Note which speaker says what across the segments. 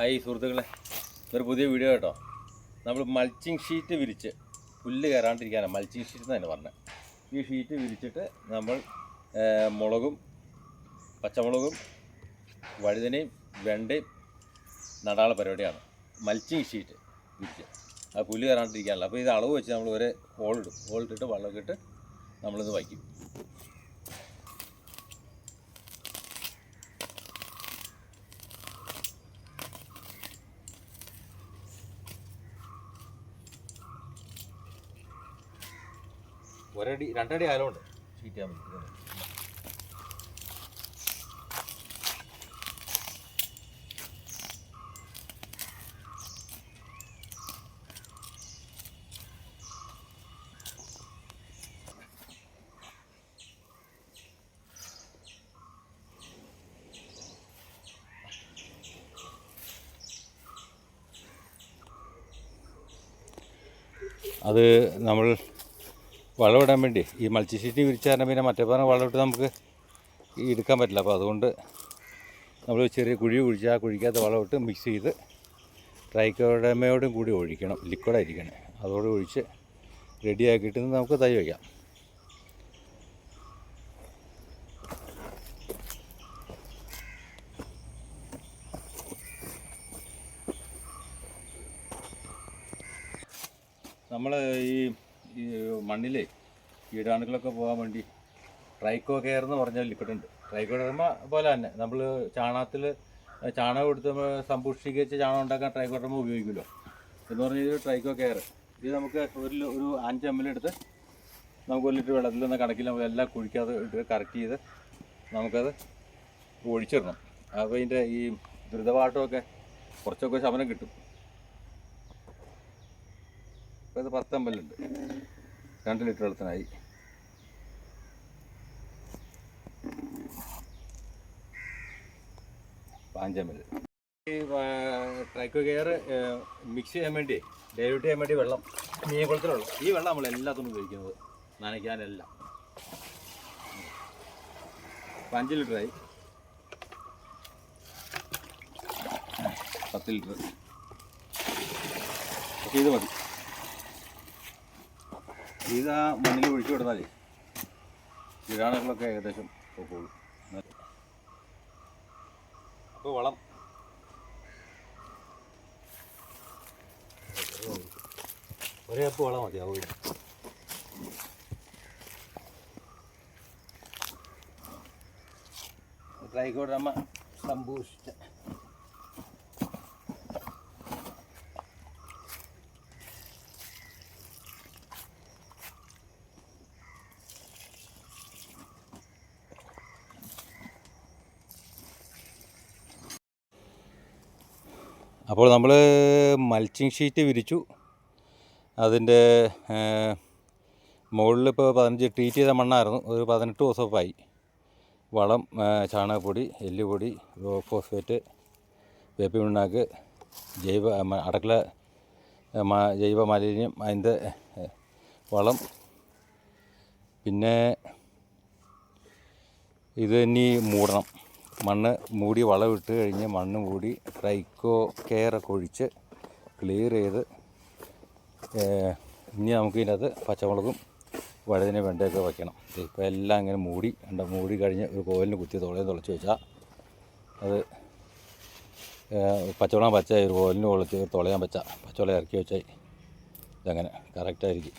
Speaker 1: Hi സുഹൃത്തുക്കളെ, ഒരു പുതിയ വീഡിയോ കേട്ടോ. നമ്മൾ മൾച്ചിങ് ഷീറ്റ് വിരിച്ച് പുല്ല് കയറാണ്ടിരിക്കാനാണ് മൾച്ചിങ് ഷീറ്റ് എന്ന് തന്നെ പറഞ്ഞത്. ഈ ഷീറ്റ് വിരിച്ചിട്ട് നമ്മൾ മുളകും പച്ചമുളകും വഴുതനയും വെണ്ടയും നടാനുള്ള പരിപാടിയാണ്. മൾച്ചിങ് ഷീറ്റ് വിരിച്ച് ആ പുല്ല് കയറാണ്ടിരിക്കാനല്ല. അപ്പോൾ ഇത് അളവ് വെച്ച് നമ്മൾ ഒരു ഹോളിടും. ഹോളിട്ടിട്ട് വെള്ളമൊക്കെ ഇട്ട് നമ്മളിത് വയ്ക്കും. ഒരടി രണ്ടടി ആയതുകൊണ്ട് ഷീറ്റ് ചെയ്യാൻ പറ്റും. അത് നമ്മൾ വളമിടാൻ വേണ്ടി ഈ മൾച്ചി ഷീറ്റ് വിരിച്ചാൽ പിന്നെ മറ്റേ പറഞ്ഞ വളമിട്ട് നമുക്ക് എടുക്കാൻ പറ്റില്ല. അപ്പോൾ അതുകൊണ്ട് നമ്മൾ ചെറിയ കുഴി കുഴിച്ച് ആ കുഴിക്കകത്ത് വളമിട്ട് മിക്സ് ചെയ്ത് ട്രൈക്കോഡർമയോടും കൂടി ഒഴിക്കണം. ലിക്വിഡായിരിക്കണം. അതോടെ ഒഴിച്ച് റെഡിയാക്കിയിട്ട് നമുക്ക് തൈ വയ്ക്കാം. നമ്മൾ ഈ മണ്ണിൽ കീടാണുക്കളൊക്കെ പോകാൻ വേണ്ടി ട്രൈക്കോ കെയർ എന്ന് പറഞ്ഞ ലിക്വിഡ് ഉണ്ട്. ട്രൈക്കോഡർമ പോലെ തന്നെ നമ്മൾ ചാണകം എടുത്ത് സമ്പുഷ്ടീകരിച്ച് ചാണകം ഉണ്ടാക്കാൻ ട്രൈക്കോഡർമ ഉപയോഗിക്കുമല്ലോ എന്ന് പറഞ്ഞാൽ ഇത് ട്രൈക്കോ കെയർ. ഇത് നമുക്ക് ഒരു 5 ml എടുത്ത് നമുക്ക് 1 ലിറ്റർ വെള്ളത്തിൽ നിന്ന് കണക്കിൽ നമ്മളെല്ലാം കുഴിക്കാതെ ഇട്ട് കറക്റ്റ് ചെയ്ത് നമുക്കത് ഒഴിച്ചിടണം. അപ്പോൾ ഇതിൻ്റെ ഈ ദ്രുതപാഠമൊക്കെ കുറച്ചൊക്കെ ശമനം കിട്ടും. അപ്പോൾ ഇത് 10 ml ഉണ്ട്. 2 ലിറ്റർ വെള്ളത്തിനായി. ഈ ട്രൈക്കോ കെയർ മിക്സ് ചെയ്യാൻ വേണ്ടി ഡൈല്യൂട്ട് ചെയ്യാൻ വേണ്ടി വെള്ളം മീൻകുളത്തിലുള്ള ഈ വെള്ളം നമ്മൾ എല്ലാത്തിനും ഉപയോഗിക്കുന്നത് നനയ്ക്കാനെല്ലാം. 5 ലിറ്ററായി. 10 ലിറ്റർ ഇത് മതി. ഇത് ആ മണ്ണിൽ ഒഴിച്ചു കൊടുത്താൽ കീടാണുക്കളൊക്കെ ഏകദേശം പോകുള്ളൂ. അപ്പോൾ വളം ഒരേ കപ്പ് വളം മതിയാവും. ട്രൈക്കോഡർമ സമ്പുഷ്ട അപ്പോൾ നമ്മൾ മൾച്ചിങ് ഷീറ്റ് വിരിച്ചു. അതിൻ്റെ മുകളിൽ ഇപ്പോൾ 15 ട്രീറ്റ് ചെയ്ത മണ്ണായിരുന്നു. ഒരു 18 ദിവസമായി. വളം ചാണകപ്പൊടി, എല്ലുപൊടി, ഫോസ്ഫേറ്റ്, വേപ്പിൻ പിണ്ണാക്ക്, അടക്കള ജൈവ മാലിന്യം, അതിൻ്റെ വളം, പിന്നെ ഇത് ഇനി മൂടണം. മണ്ണ് മൂടി വളമിട്ട് കഴിഞ്ഞ് മണ്ണ് മൂടി ട്രൈക്കോ കെയറൊക്കെ ഒഴിച്ച് ക്ലിയർ ചെയ്ത് ഇനി നമുക്ക് ഇതിനകത്ത് പച്ചമുളകും വഴുതന വെണ്ടയൊക്കെ വയ്ക്കണം. ഇപ്പോൾ എല്ലാം ഇങ്ങനെ മൂടി കഴിഞ്ഞ് ഒരു കോലിന് കുത്തി തുളച്ച് വെച്ചാൽ അത് പച്ചവളം പച്ച ഒരു കോലിന് തുളയാൻ വെച്ച പച്ചവളം ഇറക്കി വെച്ചാൽ ഇതങ്ങനെ കറക്റ്റായിരിക്കും.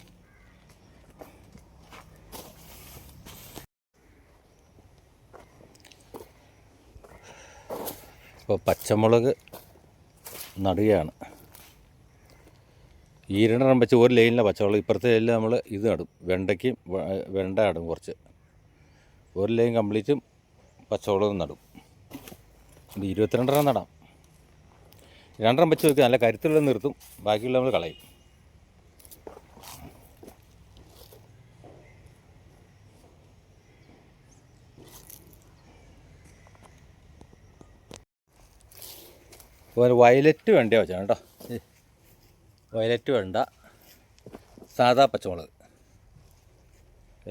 Speaker 1: ഇപ്പോൾ പച്ചമുളക് നടുകയാണ്. ഈ 2 വെച്ച് ഒരു ലൈനിലെ പച്ചമുളക്, ഇപ്പുറത്തെ ലൈനിൽ നമ്മൾ ഇത് നടും. വെണ്ട നടും. കുറച്ച് ഒരു ലൈൻ കംപ്ലീറ്റും പച്ചമുളകും നടും. ഇത് 22 നടാം. 2 വെച്ച് വെക്കുക. നല്ല കരുത്തുള്ളത് നിർത്തും, ബാക്കിയുള്ള നമ്മൾ കളയും. വയലറ്റ് വെണ്ട വെച്ചാണ് കേട്ടോ. വയലറ്റ് വെണ്ട, സാദാ പച്ചമുളക്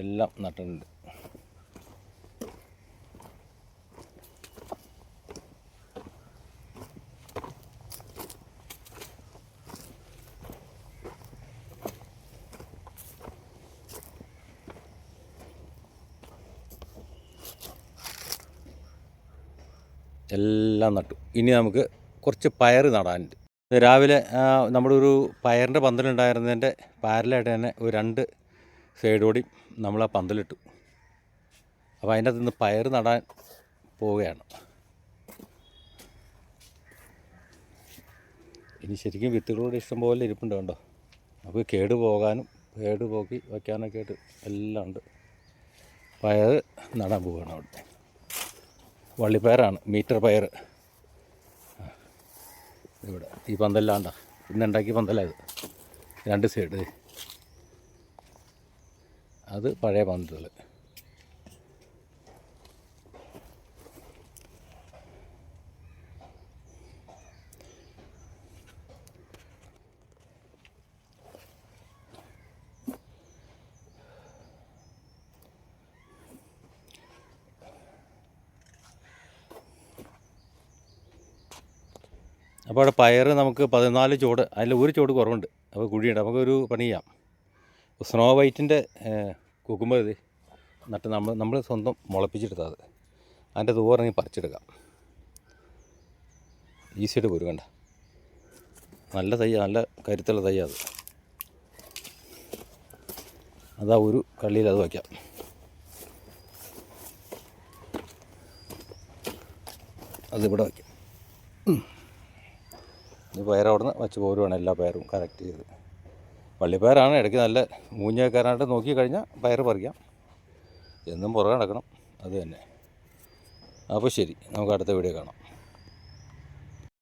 Speaker 1: എല്ലാം നട്ടിട്ടുണ്ട്. എല്ലാം നട്ടു. ഇനി നമുക്ക് കുറച്ച് പയർ നടാനുണ്ട്. രാവിലെ നമ്മുടെ ഒരു പയറിൻ്റെ പന്തലുണ്ടായിരുന്നതിൻ്റെ പാരലായിട്ട് തന്നെ ഒരു 2 സൈഡ് കൂടി നമ്മൾ ആ പന്തലിട്ടു. അപ്പോൾ അതിൻ്റെ അകത്ത് നിന്ന് പയർ നടാൻ പോവുകയാണ്. ഇനി ശരിക്കും വിത്തുകളോട് ഇഷ്ടംപോലെ ഇരിപ്പുണ്ട് കണ്ടോ. നമുക്ക് കേട് പോക്കി വയ്ക്കാനൊക്കെ ആയിട്ട് എല്ലാം ഉണ്ട്. പയർ നടാൻ പോവുകയാണ് അവിടെ. വള്ളിപ്പയറാണ്, മീറ്റർ പയർ. ഇവിടെ ഈ പന്തലാണ്ട ഇന്നുണ്ടാക്കിയ പന്തലായത്. 2 സൈഡ് അത് പഴയ പന്തൽ. അപ്പോൾ അവിടെ പയർ നമുക്ക് 14 ചുവട്, അതിൽ ഒരു ചുവട് കുറവുണ്ട്. അപ്പോൾ കുഴിയുണ്ട്. നമുക്കൊരു പണി ചെയ്യാം. സ്നോ വൈറ്റിൻ്റെ കുക്കുമ്പർ ഇത് നട്ട് നമ്മൾ സ്വന്തം മുളപ്പിച്ചെടുത്താൽ അത് അതിൻ്റെ തൂവറങ്ങി പറിച്ചെടുക്കാം. ഈസിയായിട്ട് പോരും. കണ്ട നല്ല തയ്യ, നല്ല കരുത്തുള്ള തയ്യ അത്. അതാ ഒരു കള്ളിയിൽ അത് വയ്ക്കാം. അതിവിടെ വയ്ക്കാം. ഈ പയർ അവിടെ നിന്ന് വച്ച് പോരുവാണ്. എല്ലാ പയറും കറക്റ്റ് ചെയ്ത്. വള്ളിപ്പയറാണ്. ഇടയ്ക്ക് നല്ല മൂഞ്ഞ വെക്കാനായിട്ട് നോക്കി കഴിഞ്ഞാൽ പയർ പറിക്കാം. എന്നും പുറകെ നടക്കണം. അത് തന്നെ. അപ്പോൾ ശരി, നമുക്ക് അടുത്ത വീഡിയോ കാണാം.